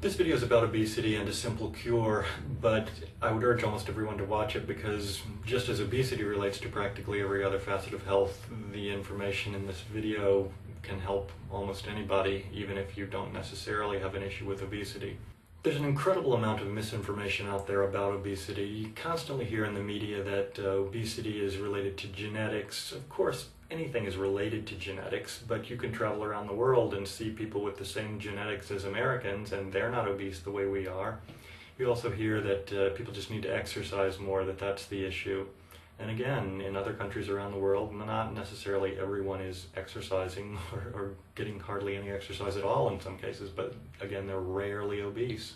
This video is about obesity and a simple cure, but I would urge almost everyone to watch it because just as obesity relates to practically every other facet of health, the information in this video can help almost anybody, even if you don't necessarily have an issue with obesity. There's an incredible amount of misinformation out there about obesity. You constantly hear in the media that obesity is related to genetics. Of course, anything is related to genetics, but you can travel around the world and see people with the same genetics as Americans, and they're not obese the way we are. You also hear that people just need to exercise more, that's the issue. And again, in other countries around the world, not necessarily everyone is exercising or getting hardly any exercise at all in some cases, but again, they're rarely obese.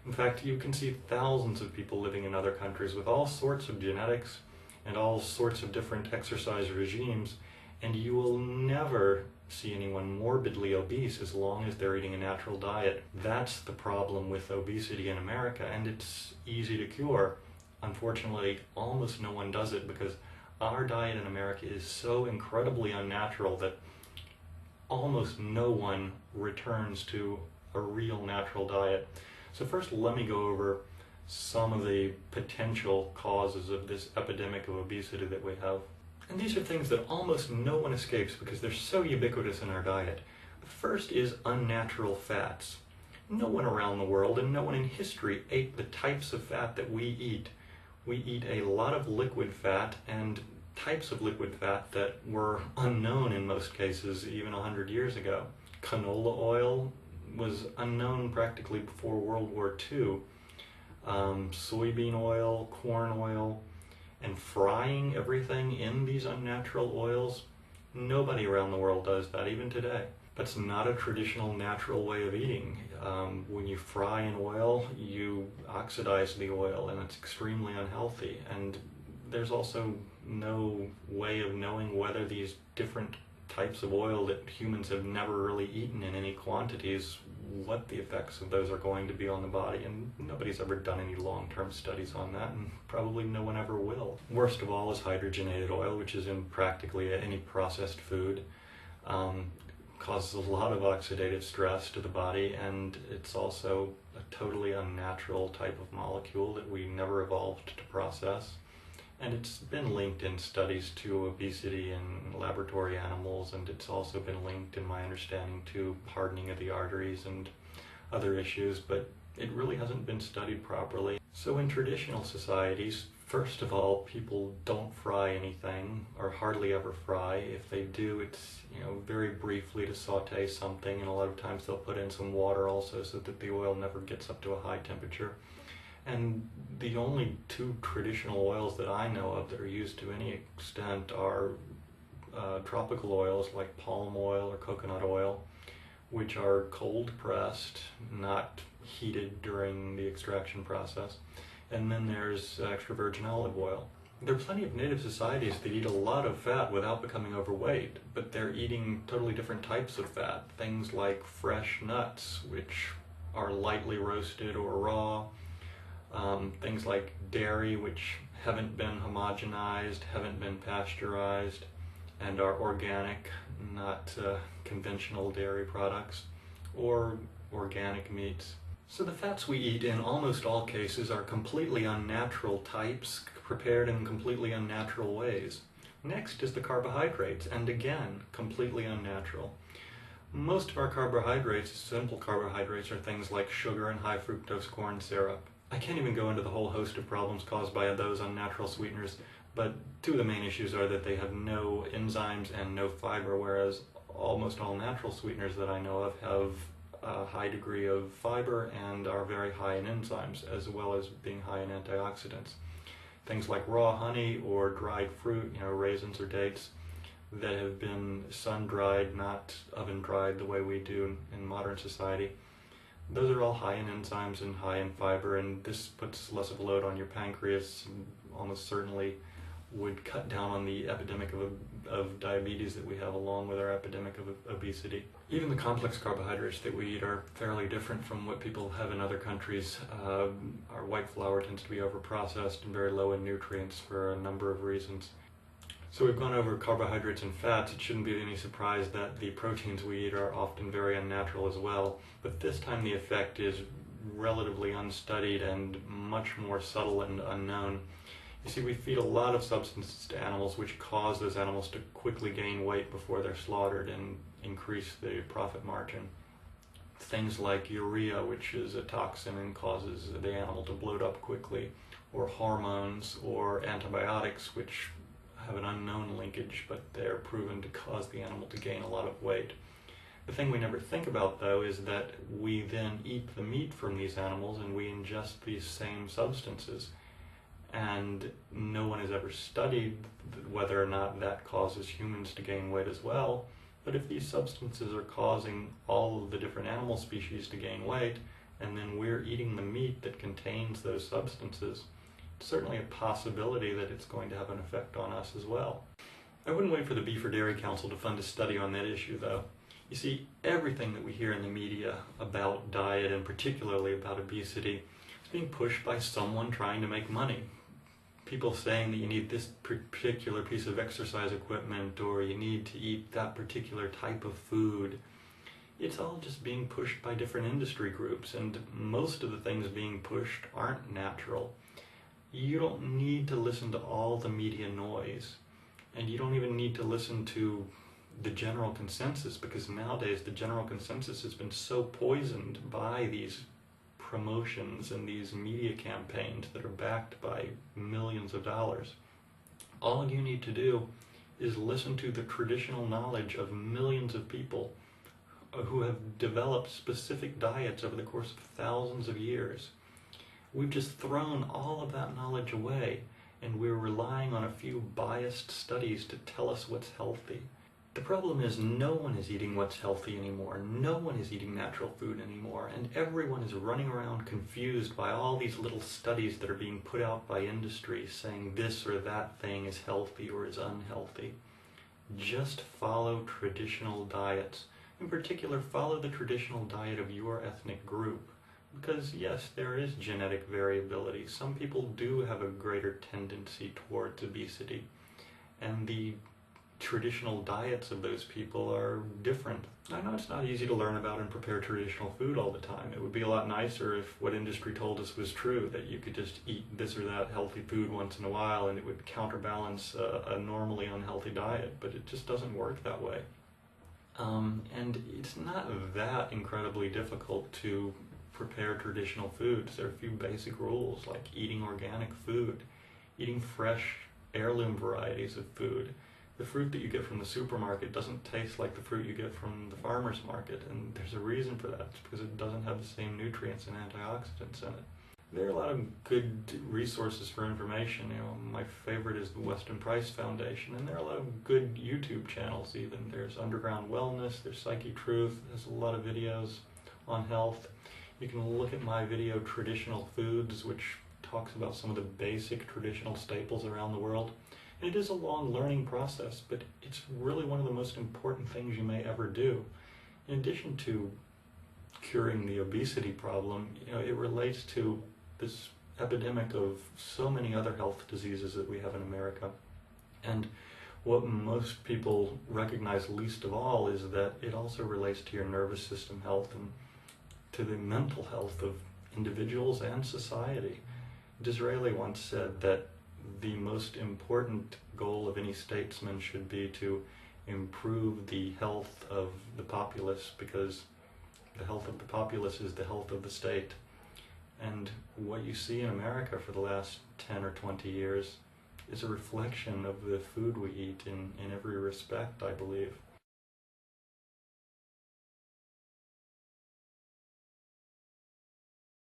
In fact, you can see thousands of people living in other countries with all sorts of genetics and all sorts of different exercise regimes, and you will never see anyone morbidly obese as long as they're eating a natural diet. That's the problem with obesity in America, and it's easy to cure. Unfortunately, almost no one does it because our diet in America is so incredibly unnatural that almost no one returns to a real natural diet. So first, let me go over some of the potential causes of this epidemic of obesity that we have. And these are things that almost no one escapes because they're so ubiquitous in our diet. The first is unnatural fats. No one around the world and no one in history ate the types of fat that we eat. We eat a lot of liquid fat and types of liquid fat that were unknown in most cases even 100 years ago. Canola oil was unknown practically before World War II. Soybean oil, corn oil, and frying everything in these unnatural oils, nobody around the world does that even today. That's not a traditional natural way of eating. When you fry in oil, you oxidize the oil and it's extremely unhealthy. And there's also no way of knowing whether these different types of oil that humans have never really eaten in any quantities, what the effects of those are going to be on the body, and nobody's ever done any long-term studies on that, and probably no one ever will. Worst of all is hydrogenated oil, which is in practically any processed food. Causes a lot of oxidative stress to the body, and it's also a totally unnatural type of molecule that we never evolved to process. And it's been linked in studies to obesity in laboratory animals, and it's also been linked, in my understanding, to hardening of the arteries and other issues, but it really hasn't been studied properly. So in traditional societies, first of all, people don't fry anything, or hardly ever fry. If they do, it's very briefly to saute something, and a lot of times they'll put in some water also so that the oil never gets up to a high temperature. And the only two traditional oils that I know of that are used to any extent are tropical oils like palm oil or coconut oil, which are cold pressed, not heated during the extraction process. And then there's extra virgin olive oil. There are plenty of native societies that eat a lot of fat without becoming overweight, but they're eating totally different types of fat. Things like fresh nuts, which are lightly roasted or raw. Things like dairy, which haven't been homogenized, haven't been pasteurized, and are organic, not conventional dairy products, or organic meats. So the fats we eat in almost all cases are completely unnatural types, prepared in completely unnatural ways. Next is the carbohydrates, and again, completely unnatural. Most of our carbohydrates, simple carbohydrates, are things like sugar and high fructose corn syrup. I can't even go into the whole host of problems caused by those unnatural sweeteners, but two of the main issues are that they have no enzymes and no fiber, whereas almost all natural sweeteners that I know of have a high degree of fiber and are very high in enzymes, as well as being high in antioxidants. Things like raw honey or dried fruit, raisins or dates, that have been sun-dried, not oven-dried the way we do in modern society. Those are all high in enzymes and high in fiber, and this puts less of a load on your pancreas, and almost certainly would cut down on the epidemic of diabetes that we have, along with our epidemic of obesity. Even the complex carbohydrates that we eat are fairly different from what people have in other countries. Our white flour tends to be overprocessed and very low in nutrients for a number of reasons. So we've gone over carbohydrates and fats. It shouldn't be any surprise that the proteins we eat are often very unnatural as well, but this time the effect is relatively unstudied and much more subtle and unknown. You see, we feed a lot of substances to animals which cause those animals to quickly gain weight before they're slaughtered and increase the profit margin. Things like urea, which is a toxin and causes the animal to bloat up quickly, or hormones or antibiotics, which have an unknown linkage, but they're proven to cause the animal to gain a lot of weight. The thing we never think about, though, is that we then eat the meat from these animals and we ingest these same substances. And no one has ever studied whether or not that causes humans to gain weight as well. But if these substances are causing all of the different animal species to gain weight, and then we're eating the meat that contains those substances, it's certainly a possibility that it's going to have an effect on us as well. I wouldn't wait for the Beef or Dairy Council to fund a study on that issue, though. You see, everything that we hear in the media about diet, and particularly about obesity, is being pushed by someone trying to make money. People saying that you need this particular piece of exercise equipment, or you need to eat that particular type of food. It's all just being pushed by different industry groups, and most of the things being pushed aren't natural. You don't need to listen to all the media noise, and you don't even need to listen to the general consensus, because nowadays the general consensus has been so poisoned by these promotions and these media campaigns that are backed by millions of dollars. All you need to do is listen to the traditional knowledge of millions of people who have developed specific diets over the course of thousands of years. We've just thrown all of that knowledge away, and we're relying on a few biased studies to tell us what's healthy. The problem is no one is eating what's healthy anymore. No one is eating natural food anymore, and everyone is running around confused by all these little studies that are being put out by industry saying this or that thing is healthy or is unhealthy. Just follow traditional diets. In particular, follow the traditional diet of your ethnic group. Because yes, there is genetic variability. Some people do have a greater tendency towards obesity, and the traditional diets of those people are different. I know it's not easy to learn about and prepare traditional food all the time. It would be a lot nicer if what industry told us was true, that you could just eat this or that healthy food once in a while and it would counterbalance a normally unhealthy diet, but it just doesn't work that way. And it's not that incredibly difficult to prepare traditional foods. There are a few basic rules, like eating organic food, eating fresh heirloom varieties of food. The fruit that you get from the supermarket doesn't taste like the fruit you get from the farmer's market, and there's a reason for that. It's because it doesn't have the same nutrients and antioxidants in it. There are a lot of good resources for information. My favorite is the Weston Price Foundation, and there are a lot of good YouTube channels even. There's Underground Wellness, there's Psyche Truth, there's a lot of videos on health. You can look at my video Traditional Foods, which talks about some of the basic traditional staples around the world. It is a long learning process, but it's really one of the most important things you may ever do. In addition to curing the obesity problem, it relates to this epidemic of so many other health diseases that we have in America. And what most people recognize least of all is that it also relates to your nervous system health and to the mental health of individuals and society. Disraeli once said that the most important goal of any statesman should be to improve the health of the populace, because the health of the populace is the health of the state. And what you see in America for the last 10 or 20 years is a reflection of the food we eat in every respect, I believe.